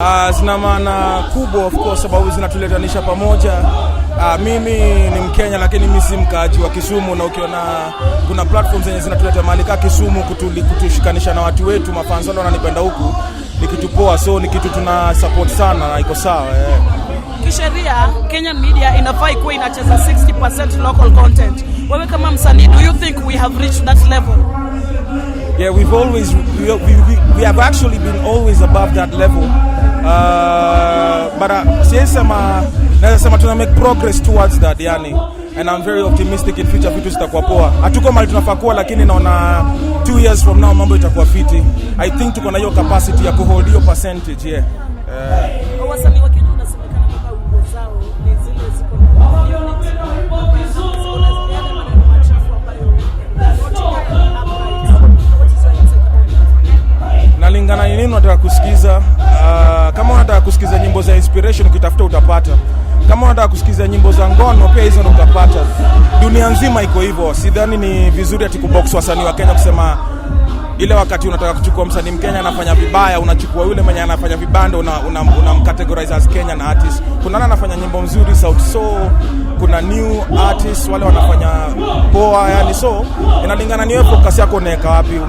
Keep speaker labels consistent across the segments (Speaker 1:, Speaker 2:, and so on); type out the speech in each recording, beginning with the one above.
Speaker 1: Zina maana kubwa of course sababu zinatuletanisha pamoja. Mimi ni Mkenya lakini mimi si mkaaji wa Kisumu, na ukiona kuna platforms zenye zinatuleta mahali kama Kisumu kutushikanisha na watu wetu, mafans wao wananipenda huku, ni kitu poa, so ni kitu tuna support sana na iko sawa.
Speaker 2: Kisheria Kenyan media inafaa ikuwe inacheza 60% local content. Wewe kama msanii, do you think we have reached that level?
Speaker 1: Yeah, we have actually been always above that level. But naweza sema tuna make progress towards that yani, and I'm very optimistic in future vitu zitakuwa poa. Hatuko mahali tunafaa kuwa, lakini naona 2 years from now mambo itakuwa fiti. I think tuko na hiyo capacity ya kuhold hiyo percentage. Yeah.
Speaker 2: Wasanii wa Kenya wanasemekana kwamba uwezo zao ni zile ziko na unity.
Speaker 1: Nalingana ni nini unataka kusikiza. Kama unataka kusikiza nyimbo za inspiration, ukitafuta utapata. Kama unataka kusikiza nyimbo za ngono, pia hizo utapata. Dunia nzima iko hivyo. Sidhani ni vizuri ati kubox wasanii wa Kenya kusema ile wakati unataka kuchukua msanii Mkenya anafanya vibaya, unachukua yule mwenye anafanya vibanda unamcategorize as Kenyan artist. Kuna anafanya nyimbo nzuri South Soul, kuna new artists wale wanafanya poa yani, so inalingana ni wewe focus yako unaweka wapi.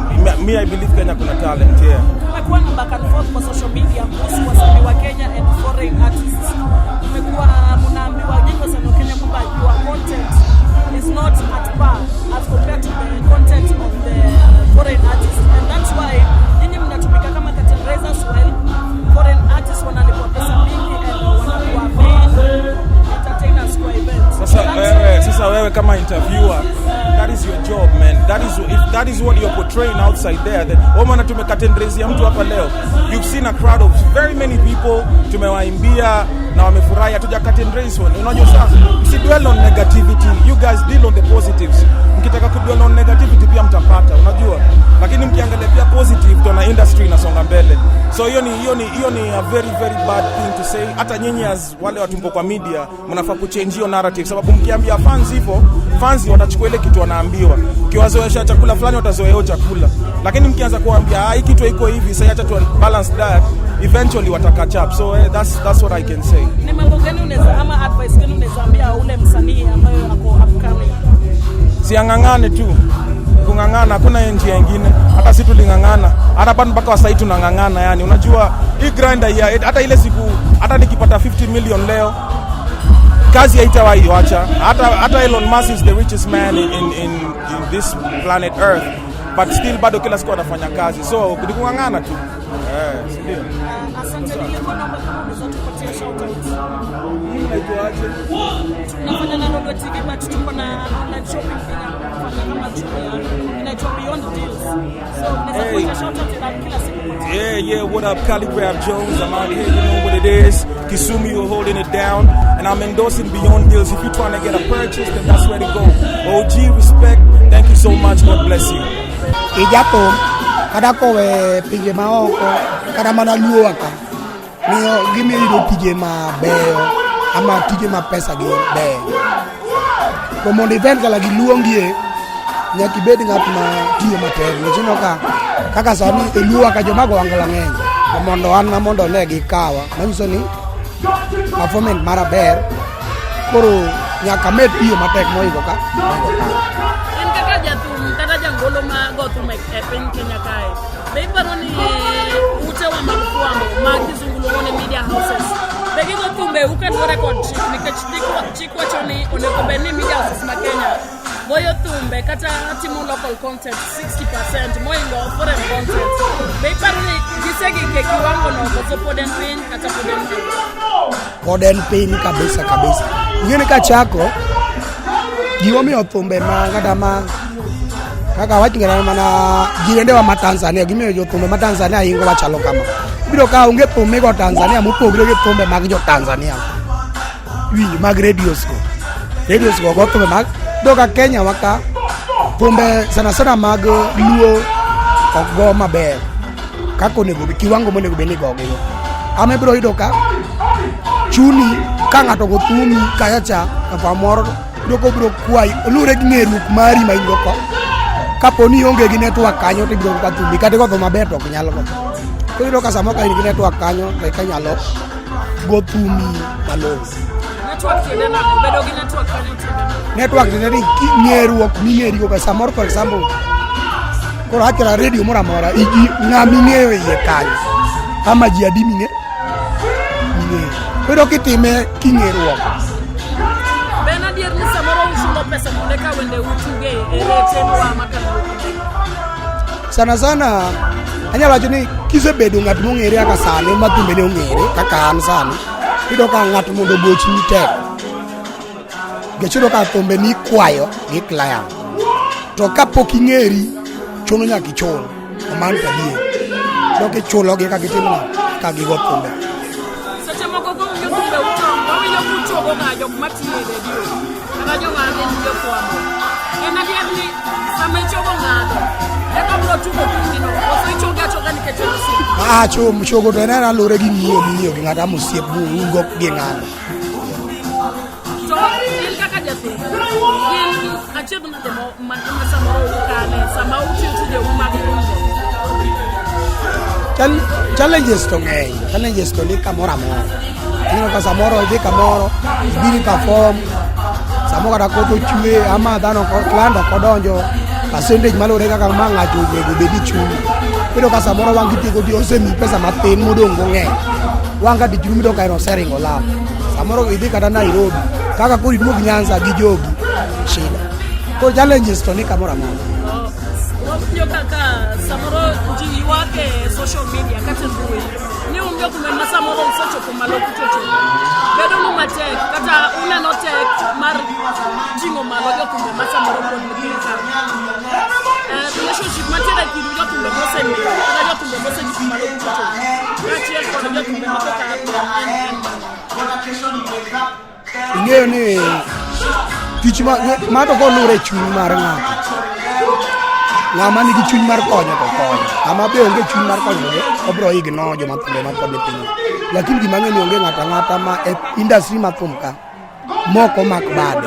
Speaker 1: Me I believe Kenya kuna talent. Yeah.
Speaker 2: Kumekuwa na back and forth kwa social media kuhusu wasanii wa Kenya and foreign artists. Kumekuwa mnaambiwa nyinyi wasanii wa Kenya kwamba your content is not at par as compared to the content of the foreign artists, and that's why nyinyi mnatumika kama curtain raisers while foreign artists wanalipwa pesa mingi and wanakuwa main entertainers kwa events.
Speaker 1: Sasa wewe kama interviewer, that is your job man. If that is what you're portraying outside there, then maana tumecurtain raise ya mtu hapa leo. You've seen a crowd of very many people, tumewaimbia na wamefurahi, hatuja curtain raise one. Unajua sasa, msidwell on negativity, you guys deal on the positives. Mkitaka kudwell on negativity pia mtapata, unajua. Lakini mkiangalia pia positive, tuna industry inasonga mbele. So hiyo ni a very very bad thing to say. Hata nyinyi as wale watu mpo kwa media mnafaa kuchange hiyo narrative, sababu mkiambia fans hivyo, fans watachukua ile kitu wanaambiwa. Ukiwazoesha chakula fulani watazoea hiyo chakula. Lakini mkianza kuambia hii kitu iko hivi, sasa acha tu balance that, eventually watacatch up. So that's what I can say.
Speaker 2: Ni mambo gani unaweza ama advice gani unaweza ambia ule msanii ambaye ako upcoming?
Speaker 1: Siangangane tu. Kungangana hakuna njia nyingine. Hata sisi tulingangana. Hata bado mpaka sasa tunangangana yani. Unajua hii grinder ya hata ile siku, hata nikipata 50 million leo, kazi haitawahi acha. Hata Elon Musk is the richest man in this planet Earth, but still bado kila siku anafanya kazi. So kungangana tu. Ndio.
Speaker 2: Asante kwa namba kama unaweza shoutouts.
Speaker 1: Naitwaje?
Speaker 2: Nafanya na Odongo TV, but tuko na online shopping kama Jumia. Inaitwa Beyond Deals. So unaweza shoutout kila siku.
Speaker 1: Yeah, what up, Khaligraph Jones? I'm out here, you know what it is. Kisumu, you're holding it down, and I'm endorsing Beyond Deals. If you're trying to get a purchase, then that's where to go. OG, respect. Thank you so much. God bless you.
Speaker 3: Ijapo kada kowe pige maoko kada mana luoka niyo gimi ido pige mabeyo ama pige mapesa gi beyo ko mondo event kala gi luongie nyaki bed ngat ma tiyo matek nichino kaka sani luoka joma go angala ngeny mondo an na mondo ne gi kawa manyiso ni performance mara ber koro nyaka med tiyo matek moigo ka
Speaker 2: ngolo ma go to make happen Kenya kai. Be paroni ute wa makwamo magizungulone media houses. Be go tumbe uka record nikachikwa choni oneko beni media houses ma Kenya. Moyo tumbe kata timu local content 60%, moyo ngo foreign content. Be paroni gisegi ke kiwango no ko poden pin kata
Speaker 3: poden pin kabisa. Ngine ka chako giwomi otumbe ngada ma kaka watu ngana mana jirende wa Tanzania gime jo tumbe Tanzania ingo wachalo kama biro ka unge tumbe go Tanzania mupogre ge tumbe mag jo Tanzania wi mag radios go go tumbe mag doka Kenya waka tumbe sana mag luo ogo maber kako nego kiwango monego beni go go ame biro idoka chuni kanga to go tumi kayacha pa moro doko biro kwai lure gngeruk mari maingo ko kaponi onge gi network kanyo to biro ka tumbi kata go maber to nyalo go Koro ka samo ka in gi network kanyo ka nyalo go thumi malongo.
Speaker 2: Network tiende na bedo gi network kanyo tiende na.
Speaker 3: Network tiende ni ng'eruok ming'eri go ka samoro for example koro hakira radio mora mora igi ng'ami ng'eyo iye kanyo ama ji adi ming'e koro kitime king'eruok.
Speaker 2: Ben adier ni samoro usulo pesa kuonde ka wende utuge eretenwa makalo.
Speaker 3: Sana anyalo wacho ni kisebedo ng'at mong'ere kaka sani ma thumbene ong'ere kaka an sani iyudo ka ng'at mondo bochni tek gechudo ka thumbe ni kwayo gi client to kapok ing'eri chuno nyaka ichul oman kadie dok ichulogi ka gitimna ka gigo thumbe.
Speaker 2: Seche moko go thumbe utongo winjo kuchogo ga jok matiyo e radio kata joma nigi fwambo. En adier ni sama ichogo ng'ato eka bro tugo pingino koso ichogo achoga nikech osiep.
Speaker 3: Chogo to en alure gi ng'iyo gi ng'ata mosiep ungo gi ng'ano.
Speaker 2: To in kaka jathum in achiedh nade ma samoro ukane sama utiyo tije umag ungo.
Speaker 3: Challenges to ng'eny, challenges to ni kamoro amora. Ineno ka samoro idhi kamoro ibiri perform samoro kata koth ochwe ama dhano client okodonjo percentage malure kaka ma ng'ato onego bedi chunyi. Iyudo ka samoro wang' gitieko ti osemi pesa mathin modong' go ng'eny wang' kati chunyi mido ka en oseringo lal. Samoro idhi kata Nairobi kaka koro iduog Nyanza gi jogi shida. Koro challenges to ni kamoro amora.
Speaker 2: Yo kaka samoro ji wake social media kata mbui ni unjo kumena samoro usocho kumalo kuchocho bedo no matek kata una no tek mar jingo malo yo kumbe samoro kon mukisa relationship matera kidu yo kumbe mose mi kata yo kumbe mose ji kumalo kuchocho kati yo kumbe yo kumbe matoka
Speaker 3: ing'eyo ni tich ma to golure chuny mar ng'ato ng'ama nigi chuny mar konyo to konyo ng'ama be onge chuny mar konyo obro igno joma thumbe ma pod piny lakini gima ng'eni onge ng'ata ng'ata ma e industry ma thum ka moko mak bade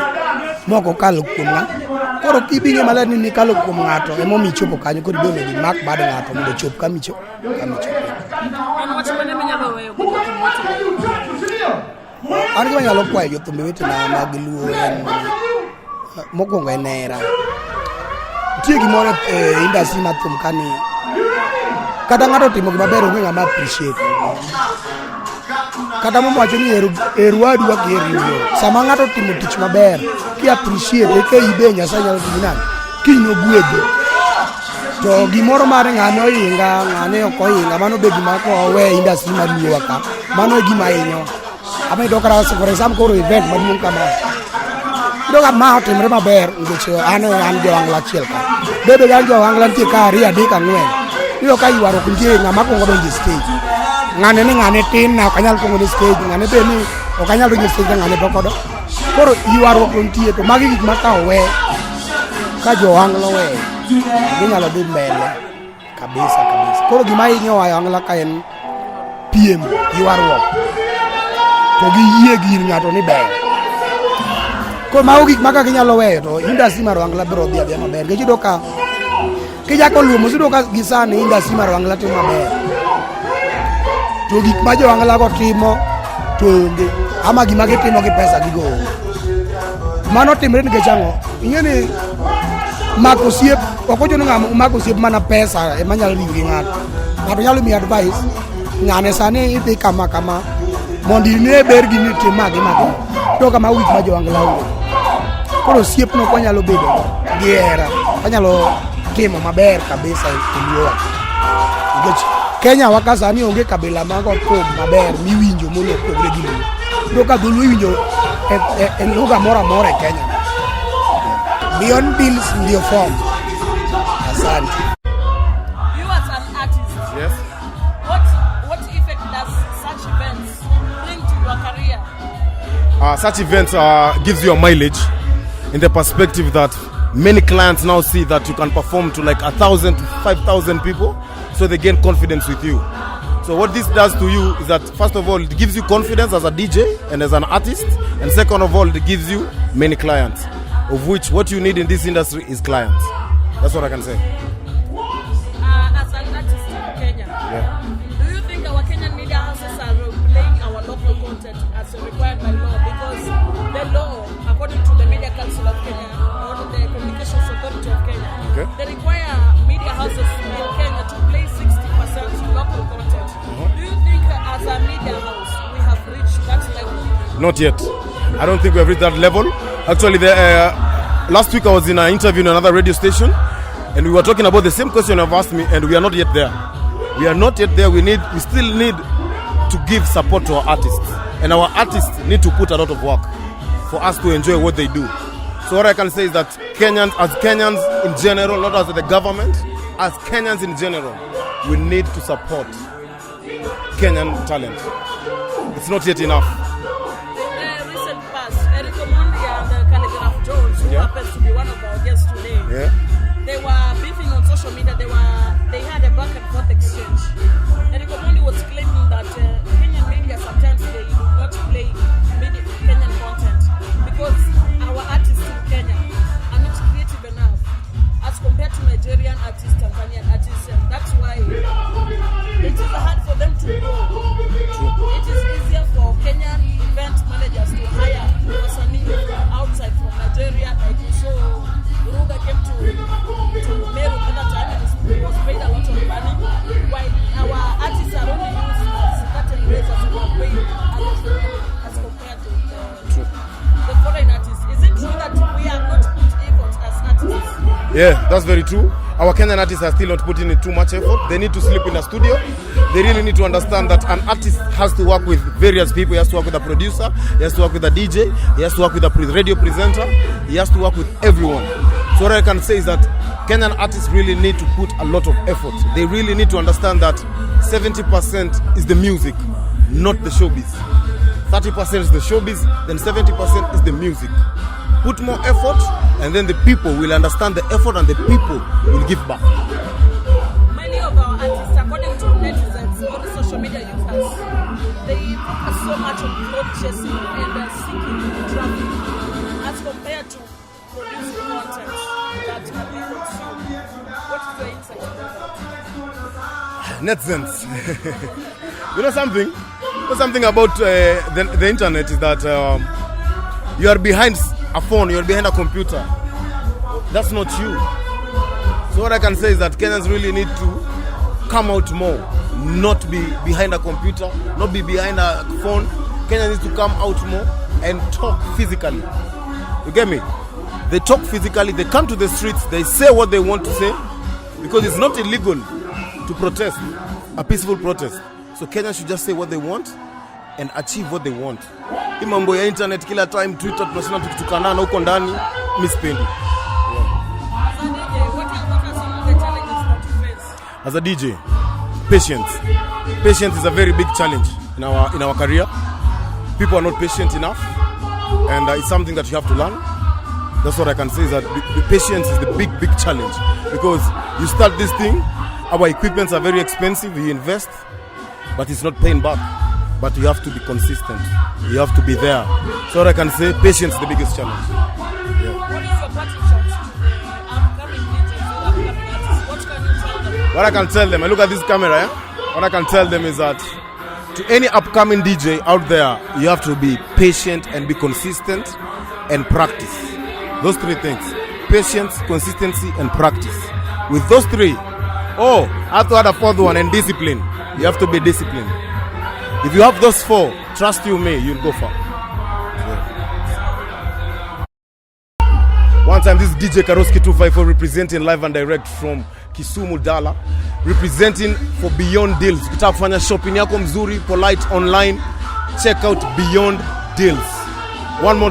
Speaker 3: moko kalo kuom koro kibing'e maler ni kalo kuom ng'ato emomi ichopo kanyo koro ibiro gi mak bade ng'ato mondo chop kamicho. An gima nyalo kwayo jothumbe wetena mag luo mokwongo en hera. Tie gimoro e industry ma thum kani kata ng'ato timo gima ber onge ng'ama appreciate kata mowacho ni eru wadu wa geriyo sama ng'ato timo tich maber ki appreciate ke ibe Nyasaye nyalo timo nani kinyo gwedhi to gimoro mar ng'ano inga ng'ane okoinga mano be gima ko we industry mar luo ka mano e gima inyo ama idokara for example koro event maduong' kama doga ma otimre maber nikech an jo angla chiel ka bebe gan jo angla tie ka ri adika ng'wen ilo ka yuaro kunje ng'ama kongo donjo stage ng'ane ni ng'ane tin na kanyal kongo ni stage ng'ane be ni okanyal donjo stage ng'ane bokodo koro yuaro kuntie to magi gik maka we ka jo angla we ginyalo dhi mbele kabisa koro gima inyo wa angla ka en piem yuaro to gi yie gir ng'ato ni ber ko mago gik maka ginyalo weyo to industry mar angla biro dhi adhiya maber nikech iyudo ka kijako luo mos iyudo ka gisani industry mar angla timo maber to gik ma jo angla go timo to onge ama gima gitimo gi pesa gigo mano timre nikech ang'o ing'eni mako siep okochuno ng'ama mako siep mana pesa ema nyalo riwo gi ng'ato nyalo miyi advice ng'ane sani idhi kama mondo ine ber gi ni tim magi to kama wik ma jo angla onge koro siep no kwanyalo bedo gi hera kwanyalo timo maber kabisa e luowa nikech Kenya wakasani onge kabila mago thum maber miwinjo mono pogre gi luo iyudo ka dholuo iwinjo e lugha moro amora e Kenya beyond bills ndio form. Asante.
Speaker 2: You as an artist,
Speaker 1: Yes.
Speaker 2: what effect does such events bring to your career?
Speaker 1: Such events gives you a mileage in the perspective that many clients now see that you can perform to like 1,000 to 5,000 people, so they gain confidence with you. So what this does to you is that, first of all, it gives you confidence as a DJ and as an artist, and second of all, it gives you many clients, of which what you need in this industry is clients. That's what I can say.
Speaker 2: As an artist in Kenya,
Speaker 1: Yeah.
Speaker 2: do
Speaker 4: Not yet. I don't think we have reached that level. Actually, last week I was in an interview in another radio station, and we were talking about the same question you've asked me, and we are not yet there. We are not yet there. We still need to give support to our artists, and our artists need to put a lot of work for us to enjoy what they do. So what I can say is that as Kenyans in general, not as the government, as Kenyans in general, we need to support Kenyan talent. It's not yet enough.
Speaker 2: Recent past, and Khaligraph Jones, who happens to be one of our guests today, they were beefing on social media. They had a back and forth exchange. Eric Omondi was claiming that Kenyan media sometimes they do not play Kenyan content because our artists in Kenya are not creative enough as compared to Nigerian artists, Tanzanian artists, and that's why it is hard for them to grow. It is easier for Kenyan event managers to hire wasanii from outside, from Nigeria. Like you saw, Ruga came to Meru another time and he was paid a lot of money, while our artists are only used as certain razors who are paid a lot of money as compared to the foreign artists. Is it true that we are not put effort as artists?
Speaker 4: Yeah, that's very true. Our Kenyan artists are still not putting in too much effort. They need to sleep in a studio. They really need to understand that an artist has to work with various people. He has to work with a producer, he has to work with a DJ, he has to work with a radio presenter, he has to work with everyone. So what I can say is that Kenyan artists really need to put a lot of effort. They really need to understand that 70% is the music, not the showbiz. 30% is the showbiz, then 70% is the music. Put more effort, and then the people will understand the effort and the people will give back.
Speaker 2: Many of our artists, according to netizens or the social media users, they focus so much on cloud chasing and seeking traffic as compared to producing content that can be consumed. What is your insight about that?
Speaker 4: Netizens. You know something about the internet is that you are behind a phone, you're behind a computer. That's not you. So what I can say is that Kenyans really need to come out more, not be behind a computer, not be behind a phone. Kenyans need to come out more and talk physically. You get me? They talk physically, they come to the streets, they say what they want to say, because it's not illegal to protest, a peaceful protest. So Kenyans should just say what they want and achieve what they want. Hii mambo ya internet kila time Twitter tunasema tukitukanana huko ndani mispendi. As a DJ, patience. Patience is a very big challenge in our career. People are not patient enough, and it's something that you have to learn. That's what I can say is that the patience is the big challenge, because you start this thing, our equipments are very expensive, we invest, but it's not paying back. But you have to be consistent. You have to be there. So what I can say, patience is the biggest challenge. Yeah.
Speaker 2: What is your parting shot to the upcoming DJs or upcoming artists? What can you tell them?
Speaker 4: What I can tell them, I look at this camera, what I can tell them is that to any upcoming DJ out there, you have to be patient and be consistent and practice. Those three things: patience, consistency, and practice. With those three, I have to add a fourth one, and discipline. You have to be disciplined. If you have those four, trust you me, you'll go far. Yeah. One time, this is DJ Karoski 254 representing live and direct from Kisumu Dala, representing for Beyond Deals. Ukitaka kufanya shopping yako mzuri, polite online, check out Beyond Deals. One more time.